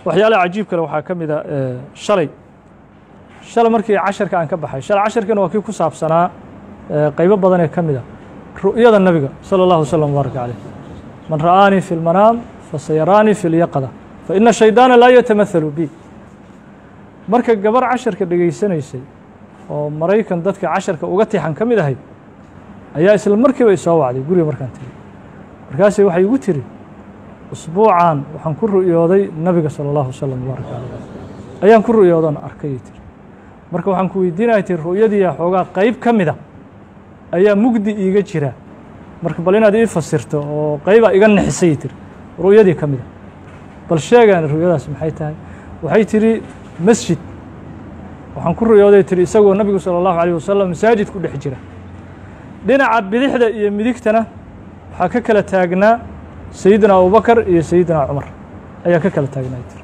waxyaalaha cajiib kale waxaa ka mid a shalay markii casharka aan ka baxay shalay casharkana waa kii ku saabsanaa qaybo badan ee ka mid a ru'yada nabiga salى اllahu wslam wbaaraka caleyh man ra'aanii fi اlmanaam fasayaraanii fi اlyaqda faina shaydaana laa yatamahalu bi marka gabar casharka dhegaysanaysay oo maraykan dadka casharka uga tixan ka mid ahayd ayaa isla markiiba isoo wacday guriga markaan tegey markaasay waxay igu tiri usbuucan waxaan ku ru'yooday nabiga salى اllahu wslam wbaaraka caleyh ayaan ku ru'yoodan arkayay tiri marka waxaan ku weydiinaya tiri ru'yadiiya xoogaa qayb ka mida ayaa mugdi iiga jira marka bal inaad ii fasirto oo qaybaa iga nexisay tiri ru'yadii ka mida bal sheegaan ru'yadaas maxay tahay waxay tiri masjid waxaan ku ru'yooday tiri isagoo nabigu salى اllahu عalيه wasalam masaajid ku dhex jira dhinaca bidixda iyo midigtana waxaa ka kala taagnaa sayidina abubakar iyo sayidina cumar ayaa ka kala taagnay tiri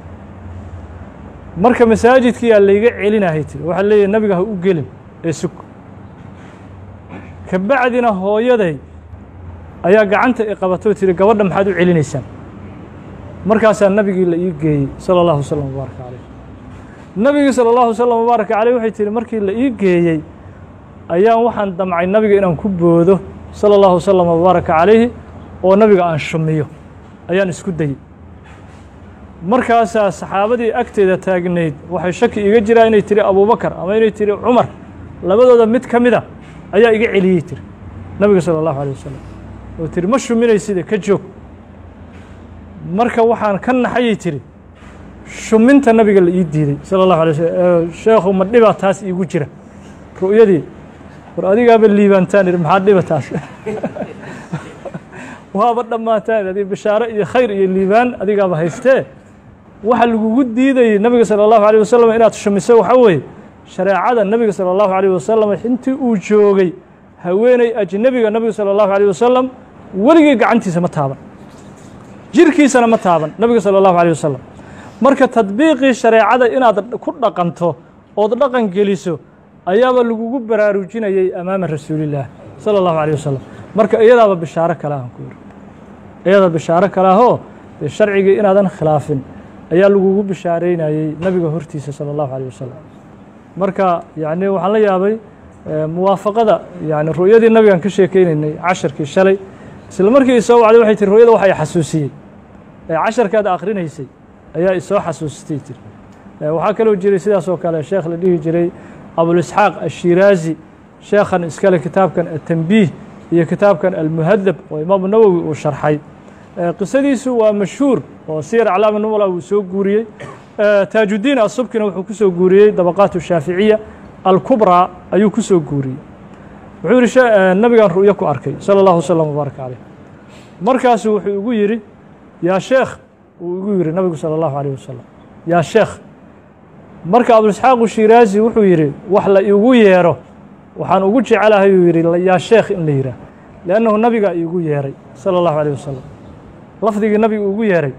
marka masaajidkiyaa layga celinahay tiri waxaa leeyahay nabiga ha u gelin ee sug kabacdina hooyaday ayaa gacanta i qabatoo tiri gabadha maxaad u celinaysaan markaasaa nabigii la ii geeyey salى اllahu wslam wbaaraka caleyh nabigii salى اllahu wslam wbaaraka caleyh waxay tihi markii la ii geeyey ayaan waxaan damcay nabiga inaan ku boodo salى اllahu wslam wbaaraka calayhi oo nabiga aan shumiyo ayaan isku dayey markaasaa saxaabadii agteeda taagnayd waxay shaki iga jiraa inay tiri abubakar ama inay tiri cumar labadooda mid ka mida ayaa iga celiyey tiri nabiga salى اllahu عalيه wasalam oo tiri ma shuminayside ka joog marka waxaan ka naxayay tiri shuminta nabiga la ii diiday salى اllahu alay waslm sheekhu ma dhibaa taas iigu jira ru'yadii war adigaaba liibaantaan ihi maxaa dhiba taas waaba dhammaataan adi bishaaro iyo khayr iyo liibaan adigaaba haystee waxa lagugu diidayey nabiga salى اllahu عalيه wasalam inaad shumiso waxaa weeye shareecada nabiga salى اllahu عalيه wasalam intii uu joogay haweeney ajnebiga nabiga salى اllahu عalيه wasalam weligii gacantiisa ma taaban jirkiisana ma taaban nabiga salى اllahu عalيه wasalam marka tadbiiqii shareecada inaad ku dhaqanto ood dhaqan geliso ayaaba lagugu baraarujinayey amaama rasuulillaah salى اllahu عalيه wasalam marka iyadaaba bishaaro kale aan ku yiri iyada bishaaro kale ahoo dee sharcigii inaadan khilaafin ayaa lagugu bishaareynayey nabiga hortiisa salى اllahu عalيه wasalam marka yacni waxaan la yaabay muwaafaqada yani ru'yadii nabigaan ka sheekeynaynay casharkii shalay isla markii isoo wacday waxay tiri ru'yada waxa i xasuusiyey casharkaada akhrinaysay ayaa isoo xasuustay tiri waxaa kaloo jiray sidaas oo kale sheekh la dhihi jiray abulisxaaq ashiraazi sheekhan iskale kitaabkan atanbiih iyo kitaabkan almuhadab oo imaamu nawowi uu sharxay qisadiisu waa mashhuur oo siyar aclaam numala uu soo guuriyey taajudiin asubkina wuxuu ku soo guuriyey dabaqaat shaaficiya alkubraa ayuu ku soo guuriyey wuxuu yihi nabigaan ru'yo ku arkay salى اllahu wslam wbaaraka caleyh markaasu wuxuu igu yidhi yaa sheekh uu igu yidhi nabigu salى اllahu عalيه wasalam yaa sheekh marka abulisxaaqu shiraazi wuxuu yidhi wax la iigu yeero waxaan ugu jecelahay uu yidhi yaa sheekh in la yidhaah liannahu nabigaa iigu yeeray salى اllahu عalيه wasalam lafdigii nabiga ugu yeeray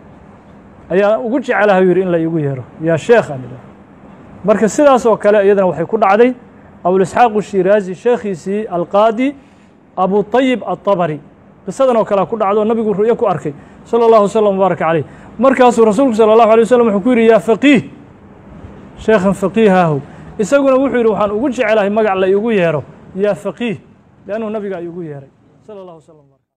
ayaa ugu jecelahay uu yidhi in la iigu yeero yaa sheekh aan idhaah marka sidaas oo kale iyadana waxay ku dhacday abulisxaaqu shiraazi sheekhiisii alqaadi abu طayib aلطabari qisadan oo kalea ku dhacdo nabigu ru'yo ku arkay salى اllahu wslam wbaaraka caleyh markaasuu rasuulku salى اllahu عalيه wasalam wuxuu ku yidhi yaa faqiih sheekhan faqiihaahow isaguna wuxuu yidhi waxaan ugu jecelahay magac la iigu yeero yaa faqiih liannahu nabiga iigu yeeray salى اllahu wslam